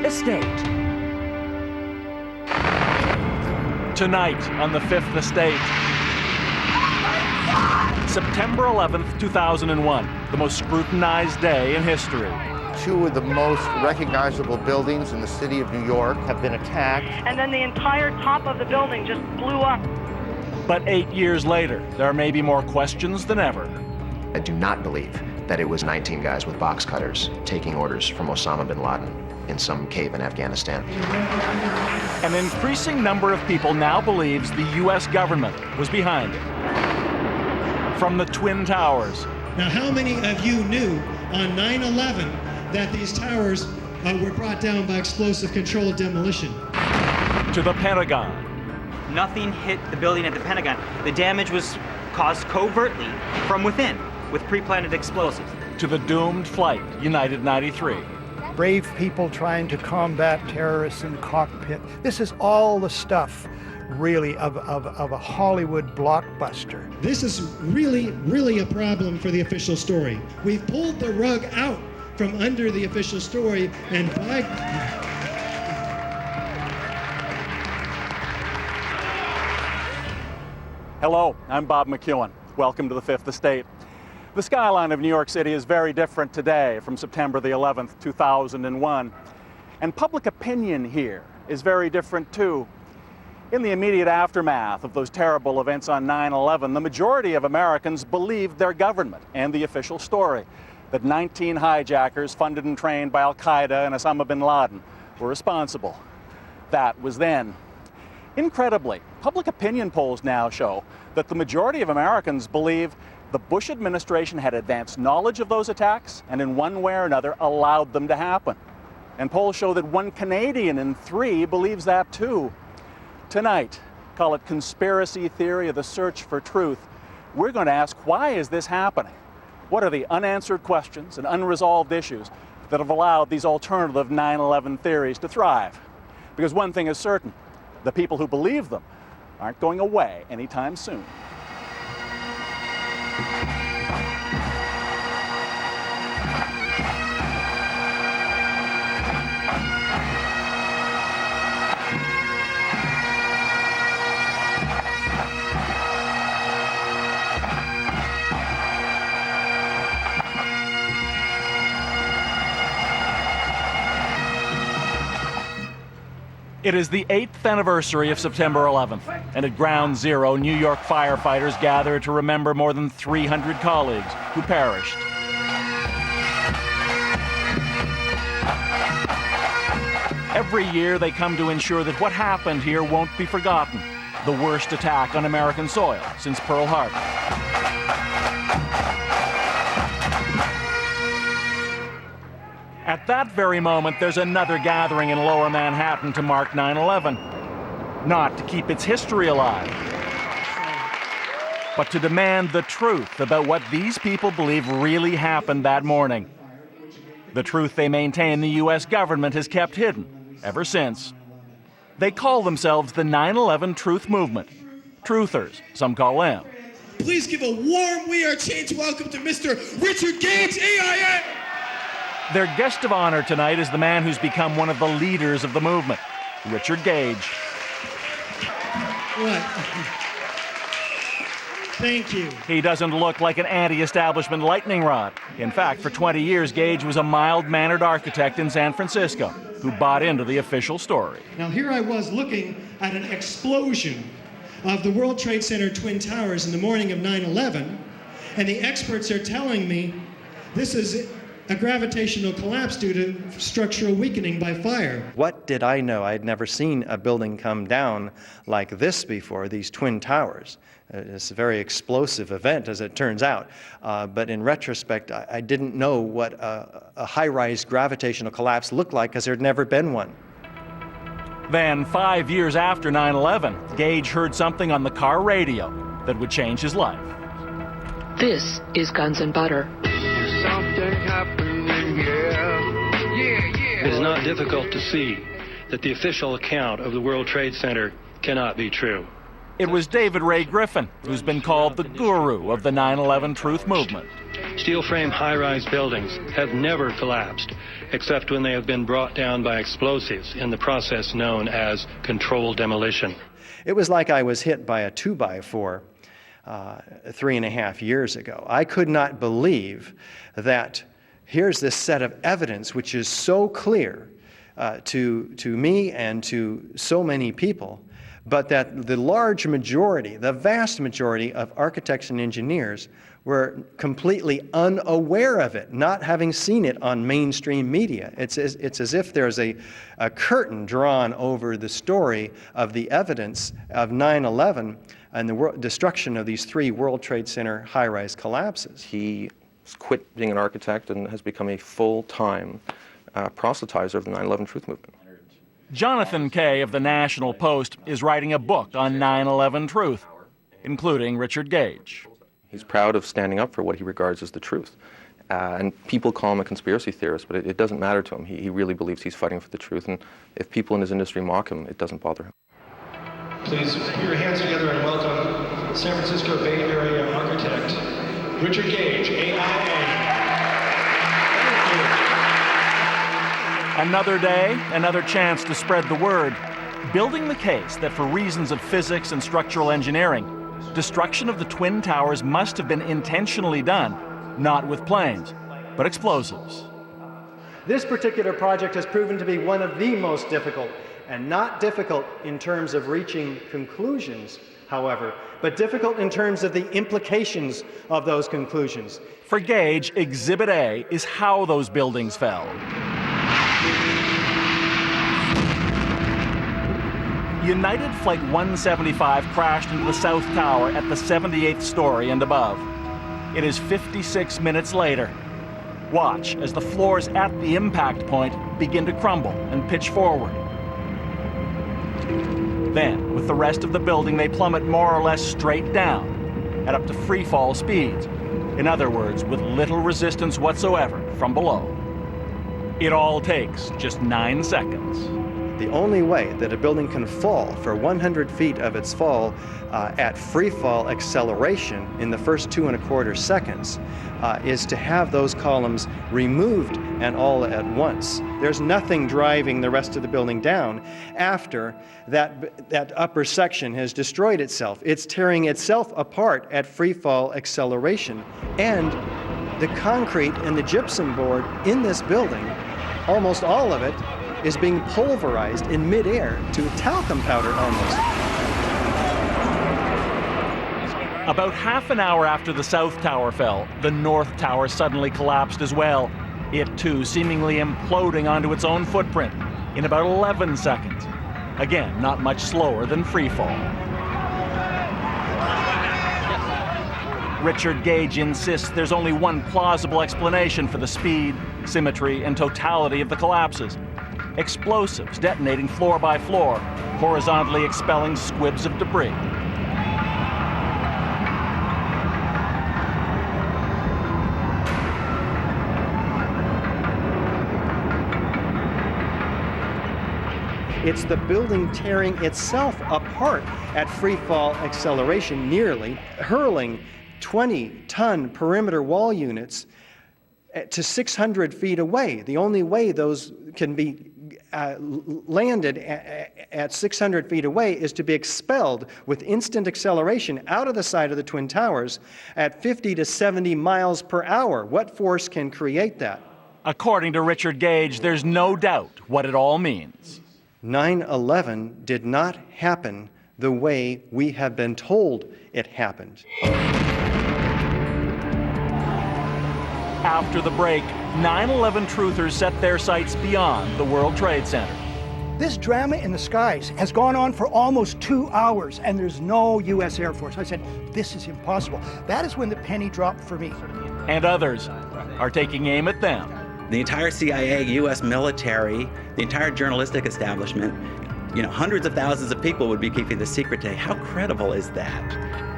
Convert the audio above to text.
Estate. Tonight on the Fifth Estate. September 11th, 2001, the most scrutinized day in history. Two of the most recognizable buildings in the city of New York have been attacked. And then the entire top of the building just blew up. But 8 years later, there may be more questions than ever. I do not believe that it was 19 guys with box cutters taking orders from Osama bin Laden in some cave in Afghanistan. An increasing number of people now believes the U.S. government was behind it. From the Twin Towers. Now, how many of you knew on 9/11 that these towers were brought down by explosive controlled demolition? To the Pentagon. Nothing hit the building at the Pentagon. The damage was caused covertly from within with pre-planted explosives. To the doomed flight, United 93. Brave people trying to combat terrorists in the cockpit. This is all the stuff, really, of a Hollywood blockbuster. This is really a problem for the official story. We've pulled the rug out from under the official story, and by... Hello, I'm Bob McEwen. Welcome to the Fifth Estate. The skyline of New York City is very different today from September the 11th, 2001. And public opinion here is very different too. In the immediate aftermath of those terrible events on 9/11, the majority of Americans believed their government and the official story, that 19 hijackers funded and trained by Al-Qaeda and Osama bin Laden were responsible. That was then. Incredibly, public opinion polls now show that the majority of Americans believe the Bush administration had advanced knowledge of those attacks and in one way or another allowed them to happen. And polls show that 1 Canadian in 3 believes that too. Tonight, call it conspiracy theory or the search for truth, we're going to ask, why is this happening? What are the unanswered questions and unresolved issues that have allowed these alternative 9/11 theories to thrive? Because one thing is certain, the people who believe them aren't going away anytime soon. It is the 8th anniversary of September 11th, and at Ground Zero, New York firefighters gather to remember more than 300 colleagues who perished. Every year they come to ensure that what happened here won't be forgotten, the worst attack on American soil since Pearl Harbor. At that very moment, there's another gathering in Lower Manhattan to mark 9/11. Not to keep its history alive, but to demand the truth about what these people believe really happened that morning. The truth they maintain the U.S. government has kept hidden ever since. They call themselves the 9/11 Truth Movement. Truthers, some call them. Please give a warm We Are Change welcome to Mr. Richard Gage, AIA! Their guest of honor tonight is the man who's become one of the leaders of the movement, Richard Gage. What? Thank you. He doesn't look like an anti-establishment lightning rod. In fact, for 20 years, Gage was a mild-mannered architect in San Francisco who bought into the official story. Now here I was looking at an explosion of the World Trade Center Twin Towers in the morning of 9/11, and the experts are telling me this is a gravitational collapse due to structural weakening by fire. What did I know? I had never seen a building come down like this before, these Twin Towers. It's a very explosive event, as it turns out. But in retrospect, I didn't know what a high-rise gravitational collapse looked like, because there had never been one. Then, 5 years after 9/11, Gage heard something on the car radio that would change his life. This is Guns and Butter. Something happening here. Yeah. It is not difficult to see that the official account of the World Trade Center cannot be true. It was David Ray Griffin, who's been called the guru of the 9/11 Truth Movement. Steel frame high-rise buildings have never collapsed, except when they have been brought down by explosives in the process known as controlled demolition. It was like I was hit by a 2x4 3.5 years ago. I could not believe that here's this set of evidence which is so clear to me and to so many people, but that the large majority, the vast majority of architects and engineers were completely unaware of it, not having seen it on mainstream media. It's as if there's a curtain drawn over the story of the evidence of 9/11 and the destruction of these 3 World Trade Center high-rise collapses. He quit being an architect and has become a full-time proselytizer of the 9/11 truth movement. Jonathan Kay of the National Post is writing a book on 9/11 truth, including Richard Gage. He's proud of standing up for what he regards as the truth. And people call him a conspiracy theorist, but it doesn't matter to him. He really believes he's fighting for the truth, and if people in his industry mock him, it doesn't bother him. Please put your hands together and welcome San Francisco Bay Area architect Richard Gage, AIA. Another day, another chance to spread the word, building the case that for reasons of physics and structural engineering, destruction of the Twin Towers must have been intentionally done, not with planes, but explosives. This particular project has proven to be one of the most difficult, and not difficult in terms of reaching conclusions, however, but difficult in terms of the implications of those conclusions. For Gage, Exhibit A is how those buildings fell. United Flight 175 crashed into the South Tower at the 78th story and above. It is 56 minutes later. Watch as the floors at the impact point begin to crumble and pitch forward. Then, with the rest of the building, they plummet more or less straight down at up to free fall speeds. In other words, with little resistance whatsoever from below. It all takes just 9 seconds. The only way that a building can fall for 100 feet of its fall at free fall acceleration in the first 2.25 seconds is to have those columns removed and all at once. There's nothing driving the rest of the building down after that upper section has destroyed itself. It's tearing itself apart at free fall acceleration. And the concrete and the gypsum board in this building, almost all of it, is being pulverized in midair to talcum powder almost. About half an hour after the South Tower fell, the North Tower suddenly collapsed as well. It too seemingly imploding onto its own footprint in about 11 seconds. Again, not much slower than free fall. Richard Gage insists there's only one plausible explanation for the speed, symmetry, and totality of the collapses. Explosives detonating floor by floor, horizontally expelling squibs of debris. It's the building tearing itself apart at free fall acceleration, nearly, hurling 20-ton perimeter wall units to 600 feet away. The only way those can be landed at 600 feet away is to be expelled with instant acceleration out of the side of the Twin Towers at 50 to 70 miles per hour. What force can create that? According to Richard Gage, there's no doubt what it all means. 9/11 did not happen the way we have been told it happened. After the break, 9/11 truthers set their sights beyond the World Trade Center. This drama in the skies has gone on for almost 2 hours, and there's no U.S. Air Force. I said, this is impossible. That is when the penny dropped for me. And others are taking aim at them. The entire CIA, U.S. military, the entire journalistic establishment, hundreds of thousands of people would be keeping the secret today. How credible is that?